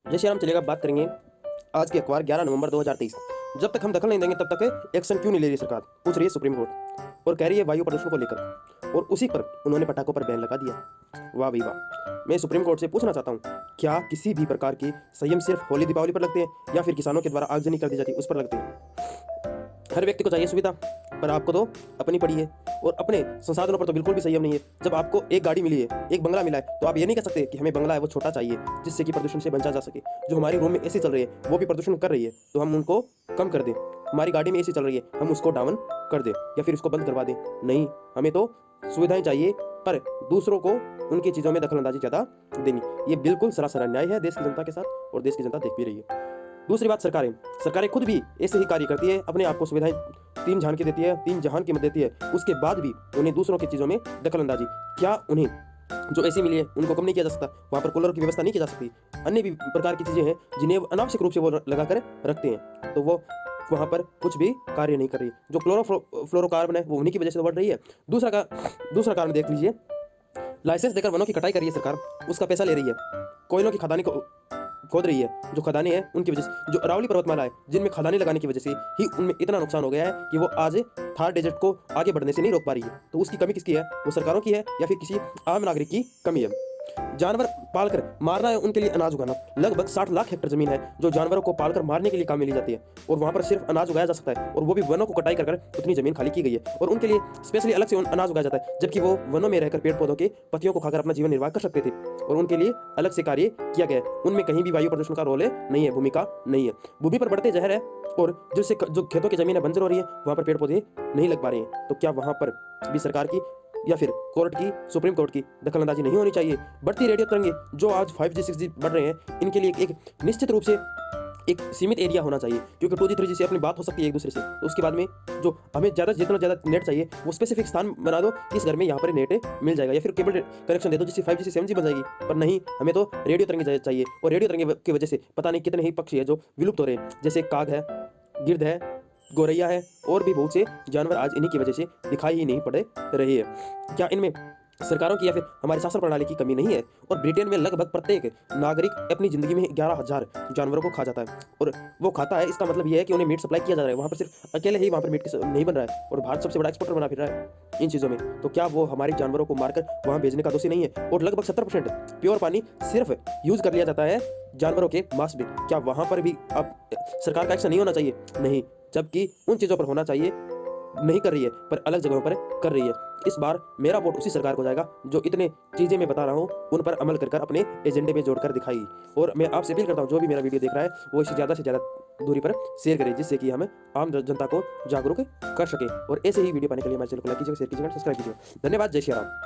जय श्री राम। चलिएगा बात करेंगे आज के अखबार 11 नवंबर 2023। जब तक हम दखल नहीं देंगे तब तक एक्शन क्यों नहीं ले रही सरकार, पूछ रही है सुप्रीम कोर्ट और कह रही है वायु प्रदूषण को लेकर। और उसी पर उन्होंने पटाखों पर बैन लगा दिया। वाह भाई वाह। मैं सुप्रीम कोर्ट से पूछना चाहता हूँ, क्या किसी भी प्रकार की संयम सिर्फ होली दीपावली पर लगते हैं या फिर किसानों के द्वारा आगजनी कर दी जाती है उस पर लगते हैं? हर व्यक्ति को चाहिए सुविधा, पर आपको तो अपनी पड़ी है और अपने संसाधनों पर तो बिल्कुल भी संयम नहीं है। जब आपको एक गाड़ी मिली है, एक बंगला मिला है, तो आप ये नहीं कह सकते कि हमें बंगला है वो छोटा चाहिए जिससे कि प्रदूषण से बचा जा सके। जो हमारी रूम में एसी चल रही है वो भी प्रदूषण कर रही है, तो हम उनको कम कर दें। हमारी गाड़ी में एसी चल रही है, हम उसको डाउन कर दें या फिर उसको बंद करवा दें। नहीं, हमें तो सुविधाएं चाहिए, पर दूसरों को उनकी चीज़ों में दखलंदाजी ज़्यादा देनी, ये बिल्कुल सरासर अन्याय है देश की जनता के साथ, और देश की जनता देख भी रही है। दूसरी बात, सरकारें खुद भी ऐसे ही कार्य करती है, अपने आप को सुविधाएं तीन जहान की देती है, तीन जहान की मदद देती है, उसके बाद भी उन्हें दूसरों की चीज़ों में दखलंदाजी। क्या उन्हें जो ऐसी मिली है उनको कम नहीं किया जा सकता? वहाँ पर कूलर की व्यवस्था नहीं की जा सकती? अन्य भी प्रकार की चीज़ें हैं जिन्हें अनावश्यक रूप से वो लगा कर रखते हैं, तो वो वहाँ पर कुछ भी कार्य नहीं कर रही। जो क्लोरोफ्लोरोकार्बन है वो उन्हीं की वजह से तो बढ़ रही है। दूसरा कारण देख लीजिए, लाइसेंस देकर वनों की कटाई कर रही है सरकार, उसका पैसा ले रही है। कोयलों की खदानी को खोद रही है, जो खदानें हैं उनकी वजह से, जो अरावली पर्वतमाला है जिनमें खदानें लगाने की वजह से ही उनमें इतना नुकसान हो गया है कि वो आज थार डेजर्ट को आगे बढ़ने से नहीं रोक पा रही है। तो उसकी कमी किसकी है? वो सरकारों की है या फिर किसी आम नागरिक की कमी है? जानवर पालकर मारना है, उनके लिए अनाज उगाना। लगभग 60 लाख हेक्टेयर जमीन है जो जानवरों को पालकर मारने के लिए काम में ली जाती है, और वहां पर सिर्फ अनाज उगाया जा सकता है, और वो भी वनों को कटाई कर उतनी जमीन खाली की गई है और उनके लिए स्पेशली अलग से अनाज उगाया जाता है, जबकि वो वनों में रहकर पेड़ पौधों के पत्तियों को खाकर अपना जीवन निर्वाह कर सकते थे, और उनके लिए अलग से कार्य किया गया है। उनमें कहीं भी वायु प्रदूषण का रोल नहीं है, भूमिका नहीं है। भूमि पर बढ़ते जहर है, और जिससे जो खेतों की जमीन है बंजर हो रही है, वहां पर पेड़ पौधे नहीं लग पा रहे हैं। तो क्या वहां पर भी सरकार की या फिर कोर्ट की, सुप्रीम कोर्ट की दखलंदाजी नहीं होनी चाहिए? बढ़ती रेडियो तरंगे जो आज 5G 6G बढ़ रहे हैं, इनके लिए एक निश्चित रूप से एक सीमित एरिया होना चाहिए, क्योंकि 2G 3G से अपनी बात हो सकती है एक दूसरे से। तो उसके बाद में जो हमें जितना ज़्यादा नेट चाहिए वो स्पेसिफिक स्थान बना दो, इस घर में यहाँ पर नेट मिल जाएगा, या फिर केबल कनेक्शन दे दो जिससे 5G से 7G बन जाएगी। पर नहीं, हमें तो रेडियो तरंगे चाहिए, और रेडियो तरंगे की वजह से पता नहीं कितने ही पक्षी है जो विलुप्त हो रहे हैं, जैसे काग है, गिद्ध है, गौरैया है, और भी बहुत से जानवर आज इन्हीं की वजह से दिखाई ही नहीं पड़े रहे हैं। क्या इनमें सरकारों की या फिर हमारी शासन प्रणाली की कमी नहीं है? और ब्रिटेन में लगभग प्रत्येक नागरिक अपनी जिंदगी में 11,000 जानवरों को खा जाता है, और वो खाता है, इसका मतलब ये है कि उन्हें मीट सप्लाई किया जा रहा है। वहाँ पर सिर्फ अकेले ही वहाँ पर मीट नहीं बन रहा है, और भारत सबसे बड़ा एक्सपोर्टर बना फिर रहा है इन चीज़ों में। तो क्या वो हमारे जानवरों को मारकर वहाँ भेजने का दोषी नहीं है? और लगभग 70% प्योर पानी सिर्फ यूज कर लिया जाता है जानवरों के मांस में। क्या वहाँ पर भी अब सरकार का एक्शन नहीं होना चाहिए? नहीं, जबकि उन चीज़ों पर होना चाहिए, नहीं कर रही है, पर अलग जगहों पर कर रही है। इस बार मेरा वोट उसी सरकार को जाएगा जो इतने चीज़ें मैं बता रहा हूँ उन पर अमल कर अपने एजेंडे में जोड़कर दिखाएगी। और मैं आपसे अपील करता हूँ, जो भी मेरा वीडियो देख रहा है वो इसे ज़्यादा से ज़्यादा दूरी पर शेयर करें, जिससे कि हम आम जनता को जागरूक कर सके। और ऐसे ही वीडियो पाने के लिए हमारे चैनल को लाइक कीजिएगा, शेयर कीजिएगा, सब्सक्राइब कीजिएगा। धन्यवाद। जय श्री राम।